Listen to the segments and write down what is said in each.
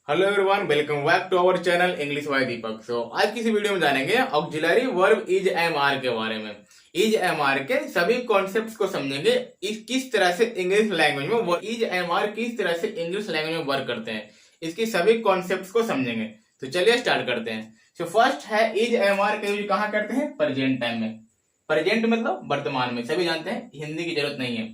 Hello everyone, welcome back to our channel English by Deepak. आज की इस वीडियो में जानेंगे auxiliary verb is am are के बारे में। इज एम आर के सभी कॉन्सेप्ट्स को समझेंगे। किस तरह से इंग्लिश लैंग्वेज में इज एम आर किस तरह से इंग्लिश लैंग्वेज में वर्क करते हैं, इसकी सभी कॉन्सेप्ट्स को समझेंगे। तो चलिए स्टार्ट करते हैं। फर्स्ट है इज एम आर का यूज कहाँ करते हैं? प्रेजेंट टाइम में। प्रेजेंट मतलब वर्तमान में, सभी जानते हैं, हिंदी की जरूरत नहीं है।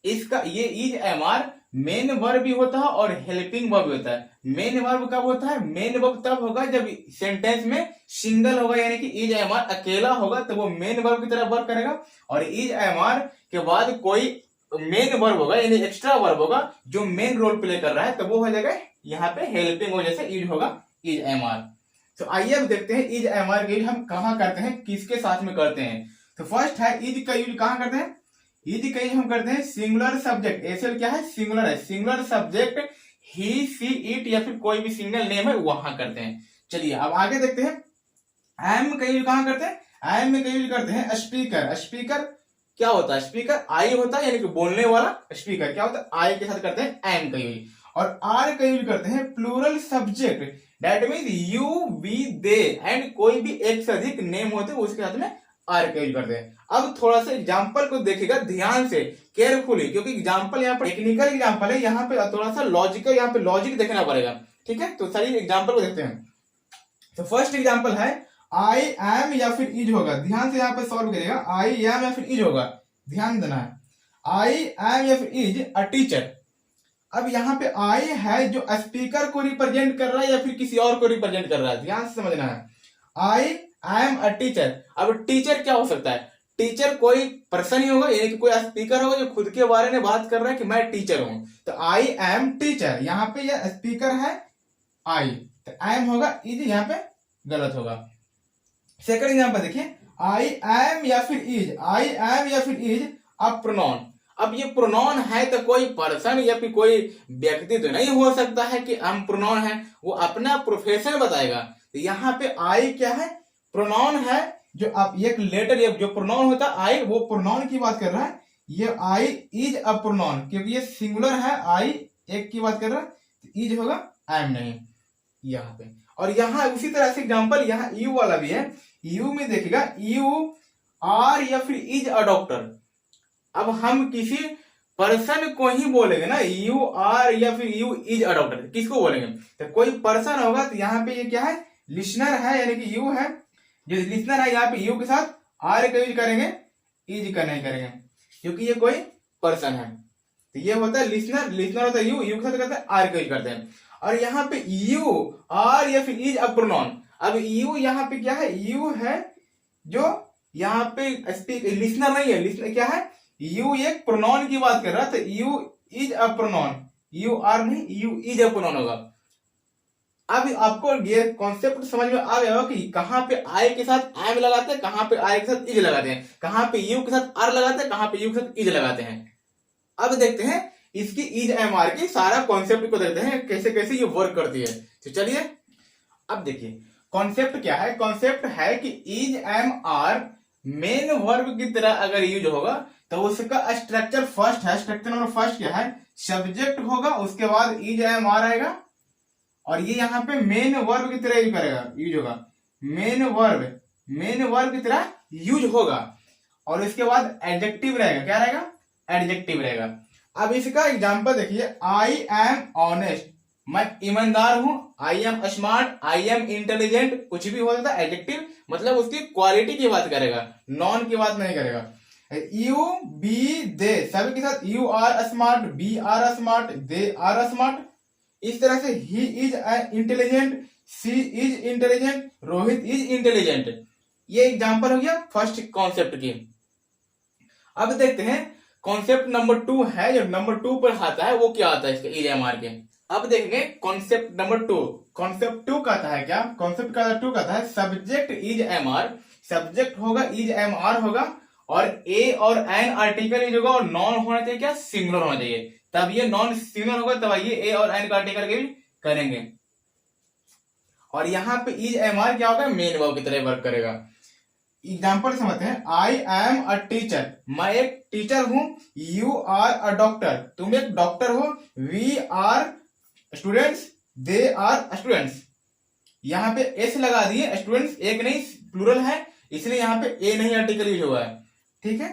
इसका ये is am are main verb भी होता है और हेल्पिंग वर्ब भी होता है। मेन वर्ब कब होता है? मेन वर्ब तब होगा जब सेंटेंस में सिंगल होगा, यानी कि इज एम आर अकेला होगा तो वो मेन वर्ब की तरह वर्क करेगा। और इज एम आर के बाद कोई मेन वर्ब होगा यानी एक्स्ट्रा वर्ब होगा जो मेन रोल प्ले कर रहा है, तो वो हो जाएगा यहाँ पे हेल्पिंग वजह से यूज होगा इज एम आर। तो आइए अब देखते हैं इज एम आर का यूज हम कहाँ करते हैं, किसके साथ में करते हैं। तो फर्स्ट है इज का यूज कहाँ करते हैं? इज का यूज हम करते हैं सिंगुलर सब्जेक्ट। एसएल क्या है? सिंगुलर है। Singular subject he, she, it या फिर कोई भी सिंगल नेम है वहां करते हैं। चलिए अब आगे देखते हैं। एम का यूज कहां करते हैं? एम में का यूज करते हैं स्पीकर। स्पीकर क्या होता है? स्पीकर आई होता है, यानी कि बोलने वाला स्पीकर क्या होता है? आई के साथ करते हैं एम का यूज। और आर का यूज करते हैं plural subject, that means you, we, they and कोई भी एक से अधिक नेम होते हैं उसके साथ में आर का यूज करते हैं। अब थोड़ा सा एग्जांपल को देखिएगा ध्यान से, केयरफुली, क्योंकि एग्जांपल यहाँ पर टेक्निकल एग्जांपल है, यहाँ पे थोड़ा सा लॉजिकल, यहाँ पे लॉजिक देखना पड़ेगा। ठीक है, तो चलिए एग्जांपल को देखते हैं। तो फर्स्ट एग्जांपल है आई एम या फिर इज होगा। ध्यान से यहाँ पे सॉल्व करिएगा। आई एम या फिर इज होगा, ध्यान देना है। आई एम या फिर इज अ टीचर। अब यहाँ पे आई है जो स्पीकर को रिप्रेजेंट कर रहा है या फिर किसी और को रिप्रेजेंट कर रहा है, ध्यान से समझना है। आई आई एम अ टीचर। अब टीचर क्या हो सकता है? टीचर कोई पर्सन ही होगा, यानी कि कोई स्पीकर होगा जो खुद के बारे में बात कर रहा है कि मैं टीचर हूं। तो आई एम टीचर, यहाँ पे यह स्पीकर है आई, तो आई एम होगा, इज यहाँ पे गलत होगा। सेकंड एग्जांपल देखिए, आई एम या फिर इज। आई एम या फिर इज अ प्रोनाउन। अब ये प्रोनाउन है तो कोई पर्सन या फिर कोई व्यक्ति तो नहीं हो सकता है कि हम प्रोनाउन है, वो अपना प्रोफेशन बताएगा। तो यहाँ पे आई क्या है? प्रोनाउन है। जो आप एक लेटर जो प्रोनाउन होता है आई, वो प्रोनाउन की बात कर रहा है। ये आई इज अ प्रोनाउन, क्योंकि ये सिंगुलर है, आई एक की बात कर रहा है, तो इज होगा, आई एम नहीं यहाँ पे। और यहाँ उसी तरह से एग्जांपल यहाँ यू वाला भी है। यू में देखिएगा, यू आर या फिर इज अ डॉक्टर। अब हम किसी पर्सन को ही बोलेंगे ना, यू आर या फिर यू इज अ डॉक्टर, किसको बोलेंगे? तो कोई पर्सन होगा, तो यहाँ पे ये क्या है? लिसनर है, यानी कि यू है। जो लिसनर है यहाँ पे यू के साथ आर का यूज करेंगे, इज का नहीं करेंगे, क्योंकि ये कोई पर्सन है। तो ये होता है लिसनर, लिसनर होता है यू, यू के साथ करते हैं आर का यूज करते हैं। और यहाँ पे यू आर या फिर इज अ प्रोनाउन। अब यू यहाँ पे क्या है? यू है जो यहाँ पे लिसनर नहीं है। लिसनर क्या है? यू एक प्रोनाउन की बात कर रहा है, तो you is a pronoun, you are नहीं, यू इज अ प्रोनाउन होगा। अब आपको ये कॉन्सेप्ट समझ में आ गया हो कि कहां पे आई के साथ एम लगाते हैं, कहां पे आई के साथ इज लगाते हैं, कहां पे यू के साथ आर लगाते हैं, कहां पे यू के साथ इज लगाते हैं। अब देखते हैं इसकी इज एम आर की सारा कॉन्सेप्ट को देखते हैं कैसे कैसे ये वर्क करती है। तो चलिए अब देखिए कॉन्सेप्ट क्या है। कॉन्सेप्ट है कि is am are main verb की तरह अगर यूज होगा तो उसका स्ट्रक्चर फर्स्ट है। स्ट्रक्चर नंबर फर्स्ट क्या है? सब्जेक्ट होगा, उसके बाद इज एम आर आएगा, और ये यहाँ पे मेन वर्ब की तरह यूज करेगा, यूज होगा। मेन वर्ब की तरह यूज होगा, और इसके बाद एडजेक्टिव रहेगा। क्या रहेगा? एडजेक्टिव रहेगा। अब इसका एग्जांपल देखिए, आई एम ऑनेस्ट, मैं ईमानदार हूं। I am smart, I am intelligent, कुछ भी हो सकता है। एडजेक्टिव मतलब उसकी क्वालिटी की बात करेगा, नॉन की बात नहीं करेगा। यू, बी, दे, सभी के साथ you are smart, we are smart, they are smart. इस तरह से he is intelligent, she is intelligent, Rohit is intelligent. ये एग्जांपल हो गया फर्स्ट कॉन्सेप्ट की। अब देखते हैं कॉन्सेप्ट नंबर 2 है, जो नंबर 2 पर आता है वो क्या आता है इसके इज एम आर के। अब देखेंगे कॉन्सेप्ट नंबर 2। कॉन्सेप्ट 2 कहता है क्या? कॉन्सेप्ट का 2 कहता है subject is am are. Subject होगा, इज एम आर होगा, और ए और एन आर्टिकल इज होगा, और नॉन होना चाहिए क्या? सिंगुलर होना चाहिए। तब ये नॉन सिंगुलर होगा, तब ये ए और एन का आर्टिकल के करेंगे। और यहाँ पे इज एम आर क्या होगा? मेन वर्ब की तरह वर्क करेगा। एग्जाम्पल समझते हैं। आई एम अ टीचर, मैं एक टीचर हूं। यू आर अ डॉक्टर, तुम एक डॉक्टर हो। We are students, they are students. यहाँ पे एस लगा दिए, स्टूडेंट्स एक नहीं प्लूरल है, इसलिए यहाँ पे ए नहीं आर्टिकल यूज हुआ है। ठीक है,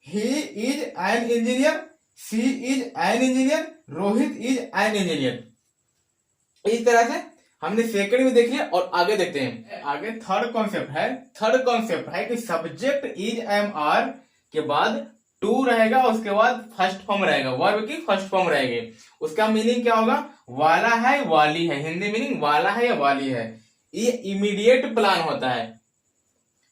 he is an engineer, she is an engineer, Rohit is an engineer. इस तरह से हमने सेकंड में देख लिया और आगे देखते हैं। आगे थर्ड कॉन्सेप्ट है कि सब्जेक्ट इज एम आर के बाद टू रहेगा, उसके बाद फर्स्ट फॉर्म रहेगा, वर्ब की फर्स्ट फॉर्म रहेगी। उसका मीनिंग क्या होगा? वाला है, वाली है। हिंदी मीनिंग वाला है या वाली है। ये इमीडिएट प्लान होता है।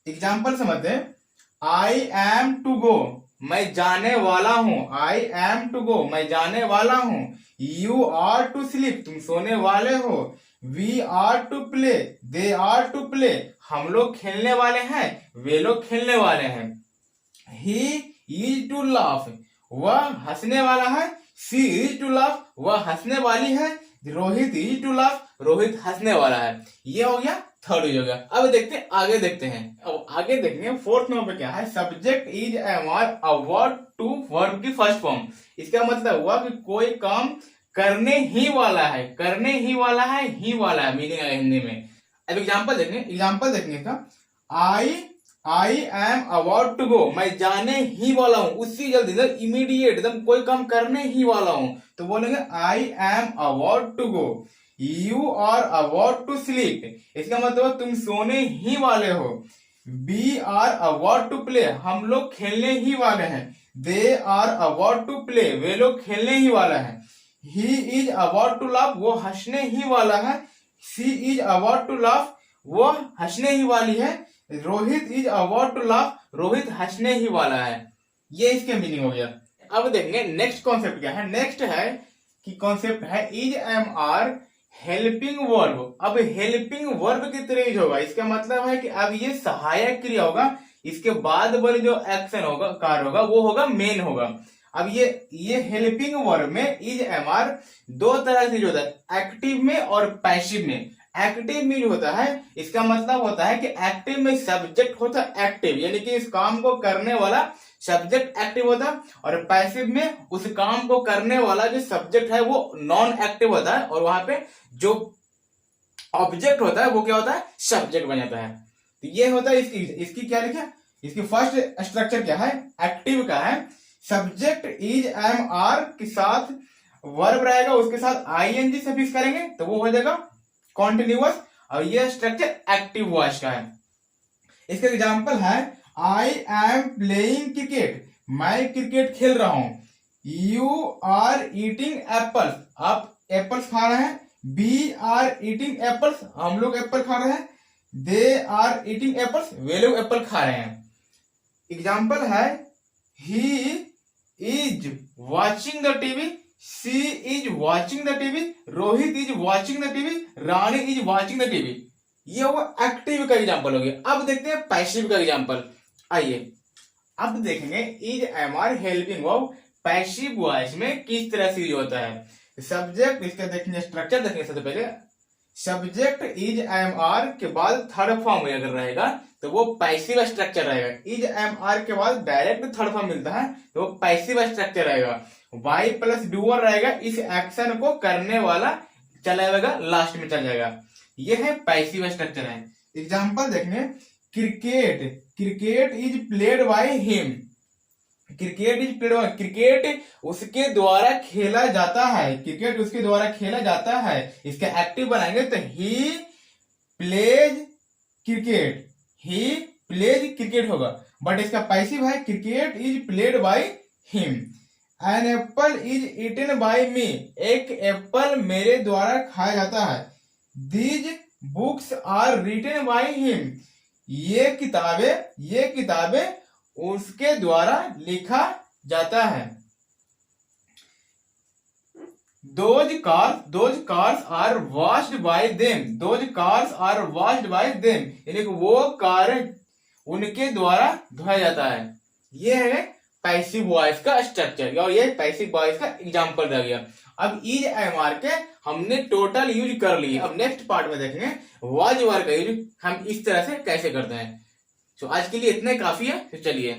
एग्जाम्पल समझते हैं। आई एम टू गो, मैं जाने वाला हूं। आई एम टू गो, मैं जाने वाला हूं। यू आर टू स्लीप, तुम सोने वाले हो। We are to play, they are to play, हम लोग खेलने वाले हैं, वे लोग खेलने वाले हैं। ही इज टू लाफ, वह हंसने वाला है। शी इज टू लाफ, वह हंसने वाली है। Rohit is to laugh, Rohit हंसने वाला है। ये हो गया थर्ड हो गया। अब देखते हैं, आगे देखते हैं। अब आगे देखेंगे फोर्थ नंबर पे क्या है। Subject is am are a verb to verb की फर्स्ट फॉर्म। इसका मतलब हुआ कि कोई काम करने ही वाला है, करने ही वाला है, ही वाला है मीनिंग है हिंदी में। अब एग्जाम्पल देखेंगे इसका। I am about to go, मैं जाने ही वाला हूं, उससे जल्दी इमीडिएट एकदम कोई काम करने ही वाला हूं, तो बोलेंगे I am about to go. You are about to sleep, इसका मतलब तुम सोने ही वाले हो। We are about to play, हम लोग खेलने ही वाले हैं। They are about to play, वे लोग खेलने ही वाला है। He is about to laugh, वो हंसने ही वाला है। She is about to laugh, वो हंसने ही वाली है। Rohit is about to laugh, Rohit हंसने ही वाला है। ये इसके मीनिंग हो गया। अब देखेंगे नेक्स्ट कॉन्सेप्ट क्या है। नेक्स्ट है कि कॉन्सेप्ट है is am are helping verb. अब हेल्पिंग वर्ब की तरह यूज होगा। इसका मतलब है कि अब ये सहायक क्रिया होगा, इसके बाद वाले जो एक्शन होगा, कार्य होगा, वो होगा मेन होगा। अब ये हेल्पिंग वर्ब में इज एम आर दो तरह से यूज होता है, एक्टिव में और पैसिव में। एक्टिव में जो होता है, इसका मतलब होता है कि एक्टिव में सब्जेक्ट होता है एक्टिव, यानी कि इस काम को करने वाला सब्जेक्ट एक्टिव होता है, और पैसिव में उस काम को करने वाला जो सब्जेक्ट है वो नॉन एक्टिव होता है, और वहां पे जो ऑब्जेक्ट होता है वो क्या होता है? सब्जेक्ट बन जाता है। तो ये होता है इसकी क्या लिखा? इसकी फर्स्ट स्ट्रक्चर क्या है? एक्टिव का है। सब्जेक्ट इज एम आर के साथ वर्ब रहेगा, उसके साथ आईएनजी से फिक्स करेंगे तो वो हो जाएगा कॉन्टिन्यूअस, और ये स्ट्रक्चर एक्टिव वॉइस का है। इसका एग्जांपल है आई एम प्लेइंग क्रिकेट, मैं क्रिकेट खेल रहा हूं। यू आर ईटिंग एप्पल्स, आप एप्पल्स खा रहे हैं। वी आर ईटिंग एप्पल्स, हम लोग एप्पल खा रहे हैं। दे आर ईटिंग एप्पल्स, वे लोग एप्पल खा रहे हैं। एग्जाम्पल है he is watching the TV, she is watching the TV, Rohit is watching the TV, Rani is watching the TV. ये वो एक्टिव का एग्जांपल हो गया। अब देखते हैं पैसिव का एग्जांपल। आइए अब देखेंगे is am are helping verb passive voice में किस तरह से यूज होता है। सब्जेक्ट, इसका देखेंगे स्ट्रक्चर देखेंगे। सबसे पहले सब्जेक्ट इज एम आर के बाद थर्ड फॉर्म अगर रहेगा तो वो पैसिव स्ट्रक्चर रहेगा। इज एम आर के बाद डायरेक्ट थर्ड फॉर्म मिलता है तो वो पैसिव स्ट्रक्चर रहेगा। वाई प्लस डूअर रहेगा, इस एक्शन को करने वाला चला जाएगा, लास्ट में चल जाएगा। ये है पैसिव स्ट्रक्चर है। एग्जांपल देखने, cricket is played by him, cricket is played bye, cricket उसके द्वारा खेला जाता है, क्रिकेट उसके द्वारा खेला जाता है। इसका एक्टिव बनाएंगे तो he plays cricket, he plays cricket होगा, बट इसका पैसिव है cricket is played by him. An apple is eaten by me, एक एप्पल मेरे द्वारा खाया जाता है। These books are written by him, ये किताबें उसके द्वारा लिखा जाता है। Those cars are washed by them, those cars are washed by them, यानी कि वो कार उनके द्वारा धोया जाता है। ये है पैसिव वॉइस का स्ट्रक्चर, और ये पैसिव वॉइस का एग्जांपल रह गया। अब इज एम आर के हमने टोटल यूज कर लिए। अब नेक्स्ट पार्ट में देखेंगे वॉज वर्ब का यूज हम इस तरह से कैसे करते हैं। तो आज के लिए इतना ही काफी है, तो चलिए।